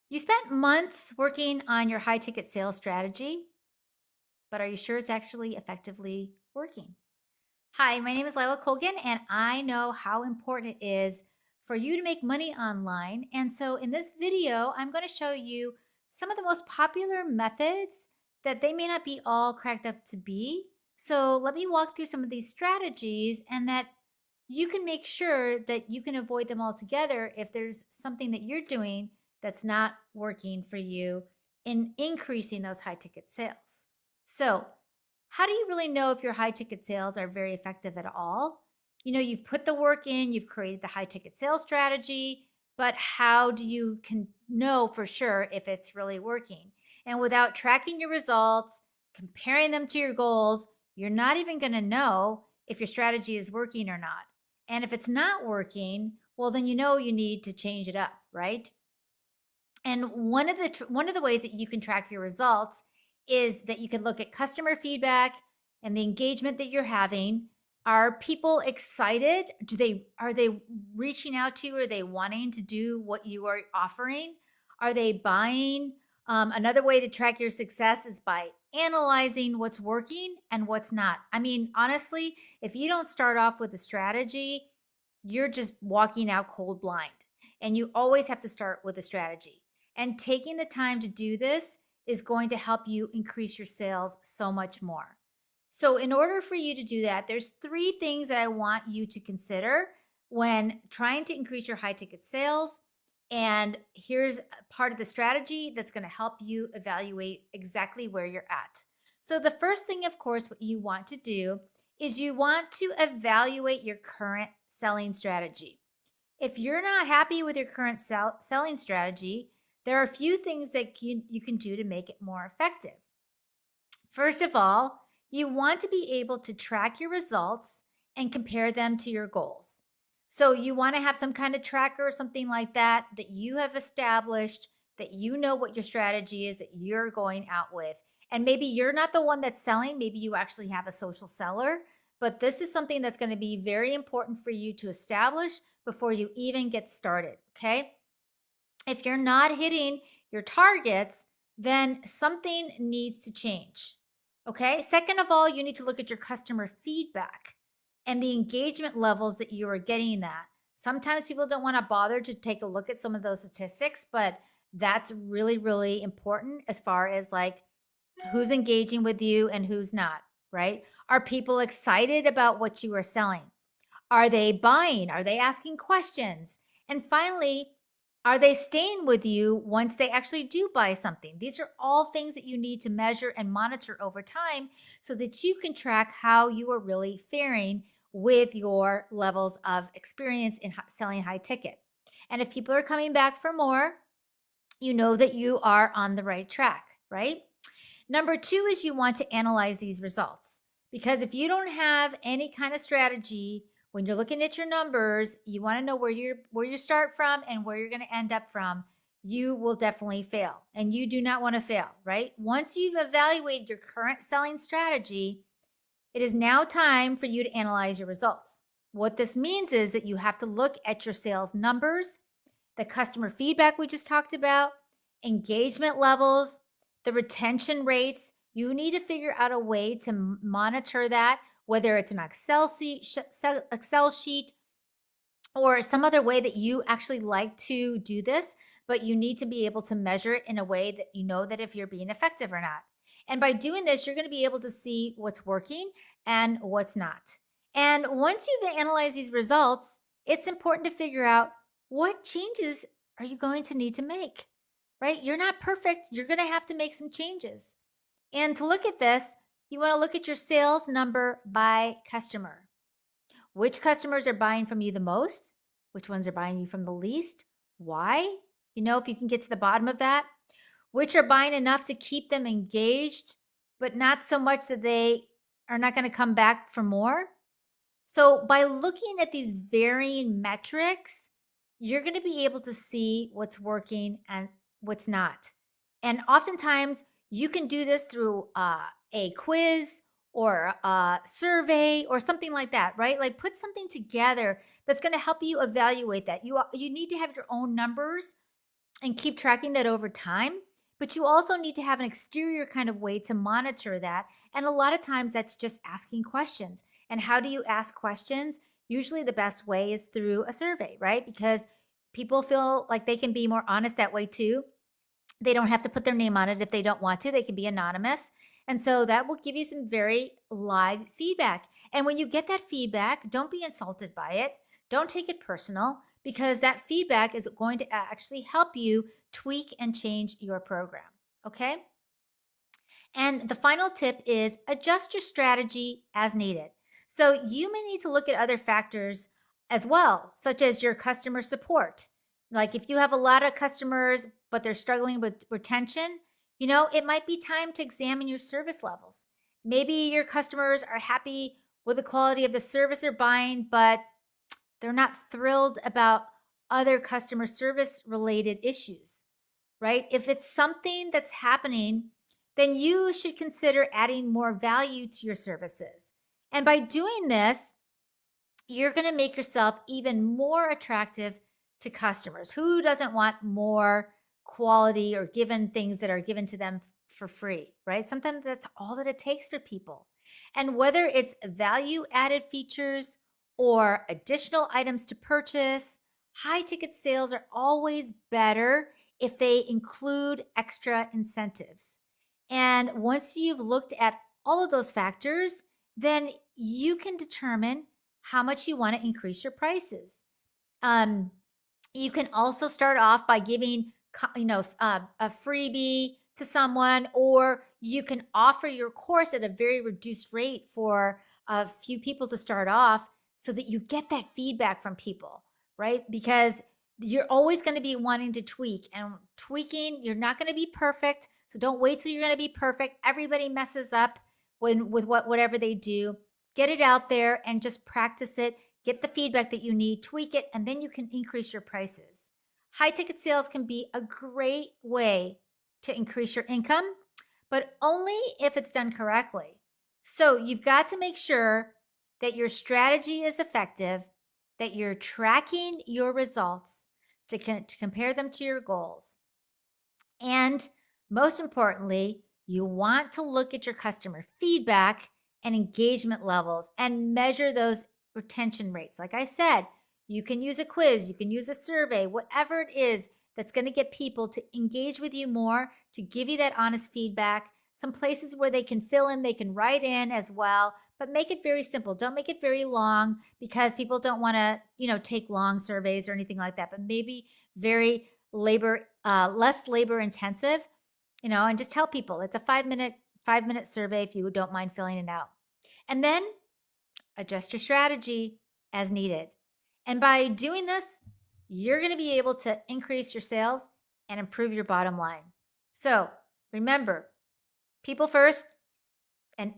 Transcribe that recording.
You spent months working on your high ticket sales strategy, but are you sure it's actually effectively working? Hi, my name is Lila Colgan, and I know how important it is for you to make money online. And so, in this video, I'm going to show you some of the most popular methods that they may not be all cracked up to be. So, let me walk through some of these strategies and that you can make sure that you can avoid them altogether if there's something that you're doing that's not working for you in increasing those high ticket sales. So, how do you really know if your high ticket sales are very effective at all? You've put the work in, you've created the high ticket sales strategy, but how do you can know for sure if it's really working? And without tracking your results, comparing them to your goals, you're not even going to know if your strategy is working or not. And if it's not working, well then you need to change it up, right? And one of the ways that you can track your results is that you can look at customer feedback and the engagement that you're having. Are people excited? Are they reaching out to you? Are they wanting to do what you are offering? Are they buying? Another way to track your success is by analyzing what's working and what's not. I mean, honestly, if you don't start off with a strategy, you're just walking out cold blind. And you always have to start with a strategy. And taking the time to do this is going to help you increase your sales so much more. So, in order for you to do that, there's three things that I want you to consider when trying to increase your high ticket sales. And here's part of the strategy that's going to help you evaluate exactly where you're at. So, the first thing, of course, what you want to do is you want to evaluate your current selling strategy. If you're not happy with your current selling strategy, there are a few things that you can do to make it more effective. First of all, you want to be able to track your results and compare them to your goals. So you want to have some kind of tracker or something like that that you have established, that you know what your strategy is that you're going out with. And maybe you're not the one that's selling, maybe you actually have a social seller, but this is something that's going to be very important for you to establish before you even get started, okay? If you're not hitting your targets, then something needs to change. Okay. Second of all, you need to look at your customer feedback and the engagement levels that you are getting that. Sometimes people don't want to bother to take a look at some of those statistics, but that's really, really important as far as like who's engaging with you and who's not, right? Are people excited about what you are selling? Are they buying? Are they asking questions? And finally, are they staying with you once they actually do buy something? These are all things that you need to measure and monitor over time so that you can track how you are really faring with your levels of experience in selling high ticket. And if people are coming back for more, you know that you are on the right track, right? Number two is you want to analyze these results because if you don't have any kind of strategy when you're looking at your numbers, you want to know where you start from and where you're going to end up from. You will definitely fail, and you do not want to fail, right? Once you've evaluated your current selling strategy, it is now time for you to analyze your results. What this means is that you have to look at your sales numbers, the customer feedback we just talked about, engagement levels, the retention rates. You need to figure out a way to monitor that, whether it's an Excel sheet or some other way that you actually like to do this, but you need to be able to measure it in a way that you know that if you're being effective or not. And by doing this, you're going to be able to see what's working and what's not. And once you've analyzed these results, it's important to figure out what changes are you going to need to make, right? You're not perfect. You're going to have to make some changes. And to look at this, you want to look at your sales number by customer. Which customers are buying from you the most? Which ones are buying you from the least? Why? If you can get to the bottom of that, which are buying enough to keep them engaged, but not so much that they are not going to come back for more. So, by looking at these varying metrics, you're going to be able to see what's working and what's not. And oftentimes, you can do this through a quiz or a survey or something like that, right? Like put something together that's going to help you evaluate that. You need to have your own numbers and keep tracking that over time. But you also need to have an exterior kind of way to monitor that. And a lot of times that's just asking questions. And how do you ask questions? Usually the best way is through a survey, right? Because people feel like they can be more honest that way too. They don't have to put their name on it if they don't want to, they can be anonymous. And so that will give you some very live feedback. And when you get that feedback, don't be insulted by it. Don't take it personal because that feedback is going to actually help you tweak and change your program. Okay. And the final tip is adjust your strategy as needed. So you may need to look at other factors as well, such as your customer support. Like if you have a lot of customers, but they're struggling with retention, it might be time to examine your service levels. Maybe your customers are happy with the quality of the service they're buying, but they're not thrilled about other customer service related issues, right? If it's something that's happening, then you should consider adding more value to your services. And by doing this, you're going to make yourself even more attractive to customers. Who doesn't want more quality or given things that are given to them for free, right? Sometimes that's all that it takes for people. And whether it's value added features or additional items to purchase, high ticket sales are always better if they include extra incentives. And once you've looked at all of those factors, then you can determine how much you want to increase your prices. Um, you can also start off by giving, a freebie to someone, or you can offer your course at a very reduced rate for a few people to start off so that you get that feedback from people, right? Because you're always going to be wanting to tweak, and tweaking, you're not going to be perfect. So don't wait till you're going to be perfect. Everybody messes up with whatever they do. Get it out there and just practice it. Get the feedback that you need, tweak it, and then you can increase your prices. High ticket sales can be a great way to increase your income, but only if it's done correctly. So you've got to make sure that your strategy is effective, that you're tracking your results to compare them to your goals. And most importantly, you want to look at your customer feedback and engagement levels and measure those retention rates. Like I said, you can use a quiz, you can use a survey, whatever it is that's going to get people to engage with you more, to give you that honest feedback. Some places where they can fill in, they can write in as well, but make it very simple. Don't make it very long because people don't want to, take long surveys or anything like that, but maybe very less labor intensive, and just tell people it's a 5-minute survey if you don't mind filling it out. And then adjust your strategy as needed. And by doing this, you're going to be able to increase your sales and improve your bottom line. So remember, people first, and